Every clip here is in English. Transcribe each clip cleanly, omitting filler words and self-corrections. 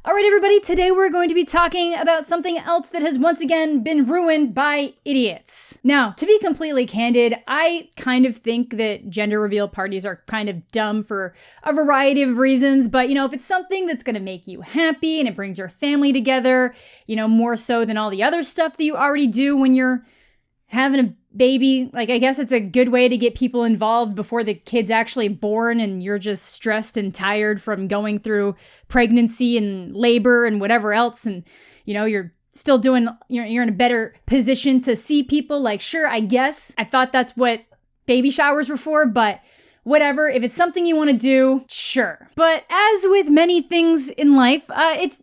All right, everybody, today we're going to be talking about something else that has once again been ruined by idiots. Now, to be completely candid, I kind of think that gender reveal parties are kind of dumb for a variety of reasons, but if it's something that's going to make you happy and it brings your family together, more so than all the other stuff that you already do when you're having a baby, I guess it's a good way to get people involved before the kid's actually born and you're just stressed and tired from going through pregnancy and labor and whatever else. And, you're still you're in a better position to see people. Sure, I guess I thought that's what baby showers were for, but whatever. If it's something you want to do, sure. But as with many things in life,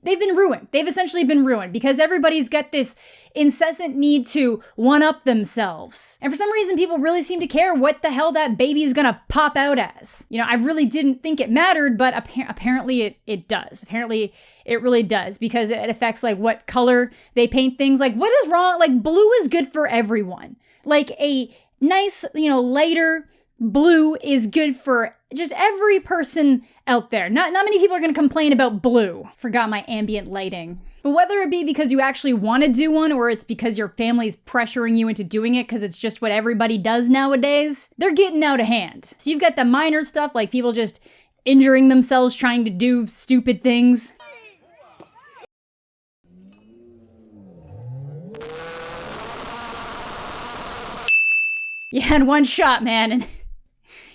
they've been ruined. They've essentially been ruined because everybody's got this incessant need to one-up themselves. And for some reason, people really seem to care what the hell that baby is gonna pop out as. I really didn't think it mattered, but apparently it does. Apparently it really does, because it affects what color they paint things. What is wrong? Blue is good for everyone. A nice, lighter blue is good for just every person out there. Not many people are gonna complain about blue. Forgot my ambient lighting. But whether it be because you actually want to do one or it's because your family's pressuring you into doing it because it's just what everybody does nowadays, they're getting out of hand. So you've got the minor stuff, like people just injuring themselves trying to do stupid things. You had one shot, man, and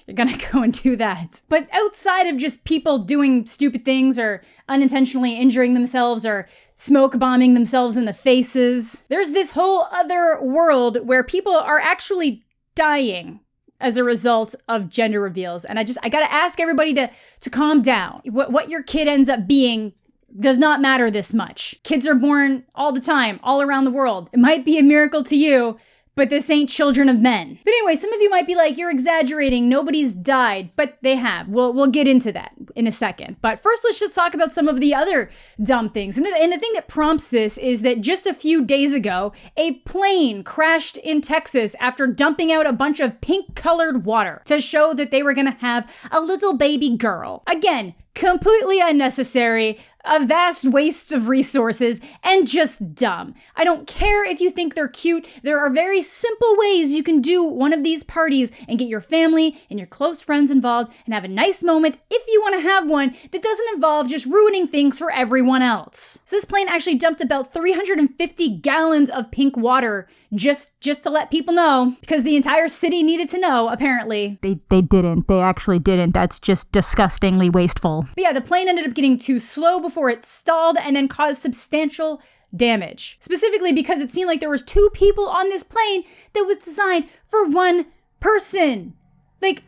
you're gonna go and do that. But outside of just people doing stupid things or unintentionally injuring themselves or smoke bombing themselves in the faces, there's this whole other world where people are actually dying as a result of gender reveals. And I gotta ask everybody to calm down. What your kid ends up being does not matter this much. Kids are born all the time, all around the world. It might be a miracle to you, but this ain't children of men. But anyway, some of you might be like, you're exaggerating, nobody's died, but they have. We'll get into that in a second. But first, let's just talk about some of the other dumb things. And the thing that prompts this is that just a few days ago, a plane crashed in Texas after dumping out a bunch of pink-colored water to show that they were gonna have a little baby girl. Again, completely unnecessary, a vast waste of resources, and just dumb. I don't care if you think they're cute. There are very simple ways you can do one of these parties and get your family and your close friends involved and have a nice moment if you want to have one that doesn't involve just ruining things for everyone else. So this plane actually dumped about 350 gallons of pink water just to let people know, because the entire city needed to know, apparently. They didn't. They actually didn't. That's just disgustingly wasteful. But yeah, the plane ended up getting too slow before it stalled and then caused substantial damage. Specifically because it seemed like there was 2 people on this plane that was designed for 1 person.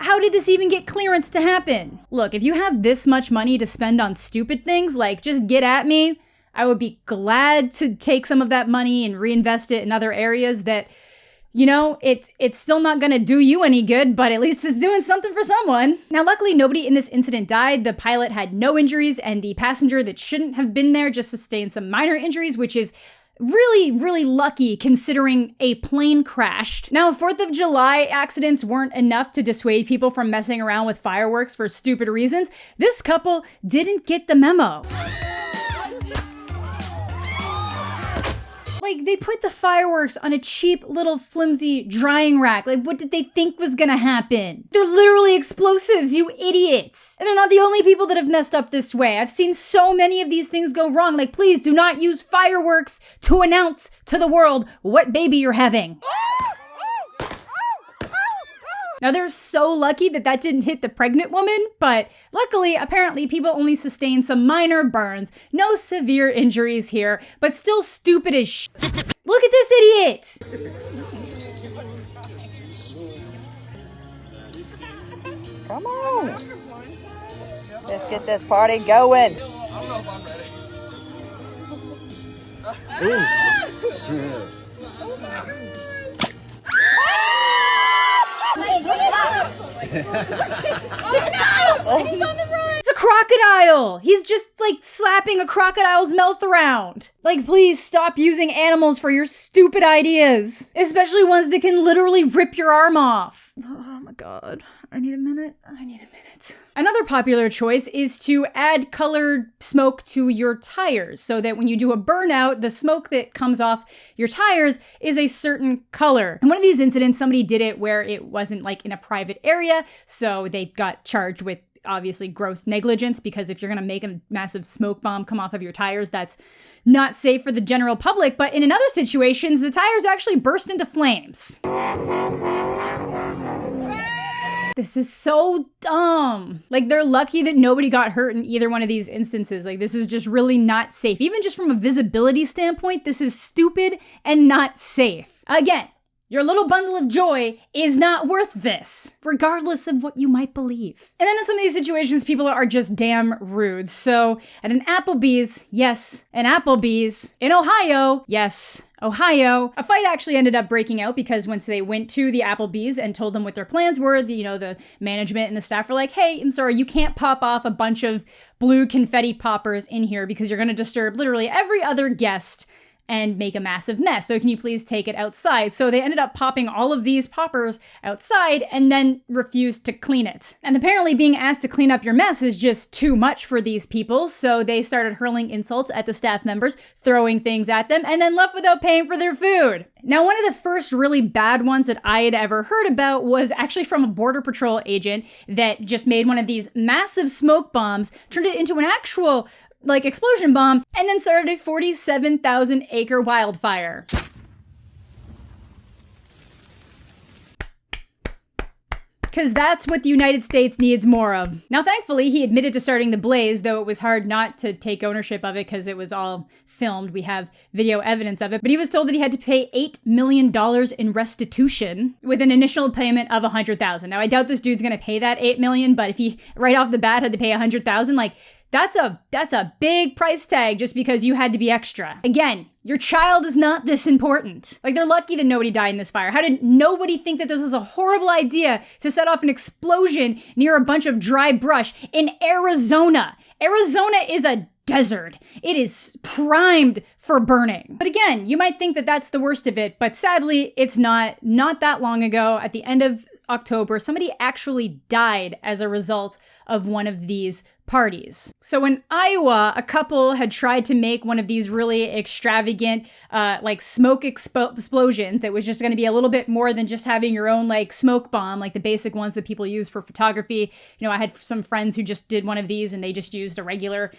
How did this even get clearance to happen? Look, if you have this much money to spend on stupid things, just get at me. I would be glad to take some of that money and reinvest it in other areas that, it's still not gonna do you any good, but at least it's doing something for someone. Now, luckily, nobody in this incident died. The pilot had no injuries, and the passenger that shouldn't have been there just sustained some minor injuries, which is really, really lucky considering a plane crashed. Now, 4th of July accidents weren't enough to dissuade people from messing around with fireworks for stupid reasons. This couple didn't get the memo. They put the fireworks on a cheap little flimsy drying rack. What did they think was gonna happen? They're literally explosives, you idiots. And they're not the only people that have messed up this way. I've seen so many of these things go wrong. Please do not use fireworks to announce to the world what baby you're having. Now, they're so lucky that didn't hit the pregnant woman, but luckily, apparently, people only sustained some minor burns. No severe injuries here, but still stupid as shit. Look at this idiot! Come on. Let's get this party going. I don't know if I'm ready. It's a crocodile. He's just like slapping a crocodile's mouth around. Like, please stop using animals for your stupid ideas, especially ones that can literally rip your arm off. Oh my God. I need a minute. Another popular choice is to add colored smoke to your tires so that when you do a burnout, the smoke that comes off your tires is a certain color. In one of these incidents, somebody did it where it wasn't like in a private area, so they got charged with obviously gross negligence, because if you're going to make a massive smoke bomb come off of your tires, that's not safe for the general public. But in other situations, the tires actually burst into flames. This is so dumb. Like, they're lucky that nobody got hurt in either one of these instances. Like, this is just really not safe. Even just from a visibility standpoint, this is stupid and not safe. Again, your little bundle of joy is not worth this, regardless of what you might believe. And then in some of these situations, people are just damn rude. So at an Applebee's, yes, an Applebee's. In Ohio, yes, Ohio, a fight actually ended up breaking out because once they went to the Applebee's and told them what their plans were, the management and the staff were like, hey, I'm sorry, you can't pop off a bunch of blue confetti poppers in here because you're going to disturb literally every other guest and make a massive mess. So can you please take it outside? So they ended up popping all of these poppers outside and then refused to clean it. And apparently being asked to clean up your mess is just too much for these people. So they started hurling insults at the staff members, throwing things at them, and then left without paying for their food. Now, one of the first really bad ones that I had ever heard about was actually from a Border Patrol agent that just made one of these massive smoke bombs, turned it into an actual explosion bomb, and then started a 47,000 acre wildfire. Because that's what the United States needs more of. Now, thankfully, he admitted to starting the blaze, though it was hard not to take ownership of it because it was all filmed. We have video evidence of it. But he was told that he had to pay $8 million in restitution with an initial payment of $100,000. Now, I doubt this dude's going to pay that $8 million, but if he right off the bat had to pay $100,000, that's a big price tag just because you had to be extra. Again, your child is not this important. They're lucky that nobody died in this fire. How did nobody think that this was a horrible idea to set off an explosion near a bunch of dry brush in Arizona? Arizona is a desert. It is primed for burning. But again, you might think that that's the worst of it, but sadly, it's not. Not that long ago, at the end of October, somebody actually died as a result of one of these parties. So in Iowa, a couple had tried to make one of these really extravagant, smoke explosions that was just going to be a little bit more than just having your own smoke bomb, like the basic ones that people use for photography. I had some friends who just did one of these and they just used a regular,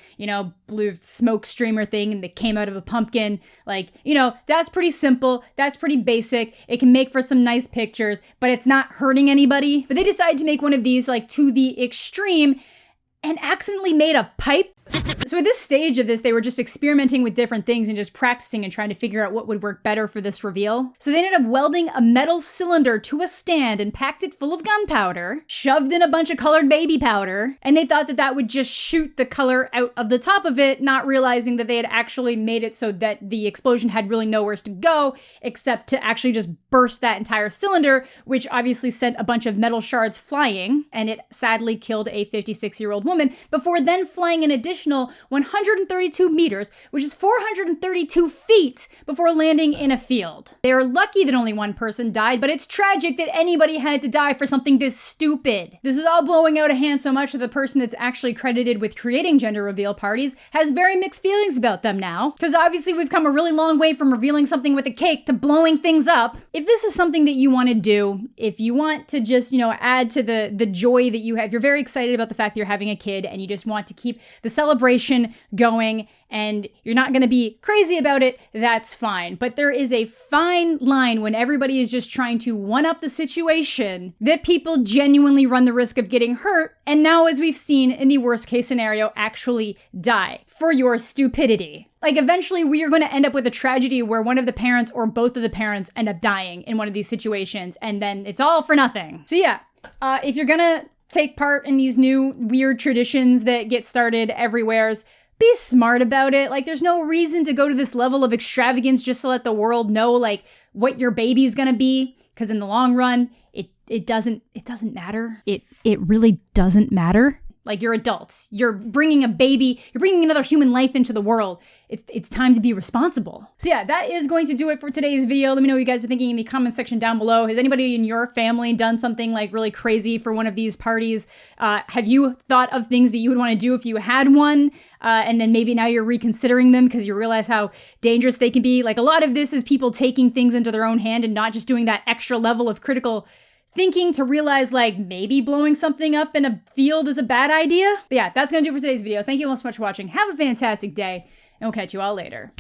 blue smoke streamer thing and they came out of a pumpkin. That's pretty simple. That's pretty basic. It can make for some nice pictures, but it's not hurting anybody. But they decided to make one of these to the extreme and accidentally made a pipe. So at this stage of this, they were just experimenting with different things and just practicing and trying to figure out what would work better for this reveal. So they ended up welding a metal cylinder to a stand and packed it full of gunpowder, shoved in a bunch of colored baby powder, and they thought that that would just shoot the color out of the top of it, not realizing that they had actually made it so that the explosion had really nowhere to go except to actually just burst that entire cylinder, which obviously sent a bunch of metal shards flying, and it sadly killed a 56-year-old woman before then flying an additional 132 meters, which is 432 feet, before landing in a field. They are lucky that only one person died, but it's tragic that anybody had to die for something this stupid. This is all blowing out of hand so much that the person that's actually credited with creating gender reveal parties has very mixed feelings about them now, because obviously we've come a really long way from revealing something with a cake to blowing things up. If this is something that you want to do, if you want to just, add to the joy that you have, you're very excited about the fact that you're having a kid and you just want to keep the celebration going and you're not going to be crazy about it, that's fine. But there is a fine line when everybody is just trying to one-up the situation that people genuinely run the risk of getting hurt, and now, as we've seen in the worst case scenario, actually die for your stupidity. Eventually we are going to end up with a tragedy where one of the parents or both of the parents end up dying in one of these situations, and then it's all for nothing. So yeah, if you're going to take part in these new weird traditions that get started everywhere, be smart about it. There's no reason to go to this level of extravagance just to let the world know, what your baby's gonna be. Because in the long run, it doesn't matter. It really doesn't matter. Like, you're adults. You're bringing a baby, you're bringing another human life into the world. It's time to be responsible. So yeah, that is going to do it for today's video. Let me know what you guys are thinking in the comment section down below. Has anybody in your family done something like really crazy for one of these parties? Have you thought of things that you would want to do if you had one? And then maybe now you're reconsidering them because you realize how dangerous they can be. Like, a lot of this is people taking things into their own hand and not just doing that extra level of critical thinking to realize, like, maybe blowing something up in a field is a bad idea. But yeah, that's gonna do it for today's video. Thank you all so much for watching. Have a fantastic day, and we'll catch you all later.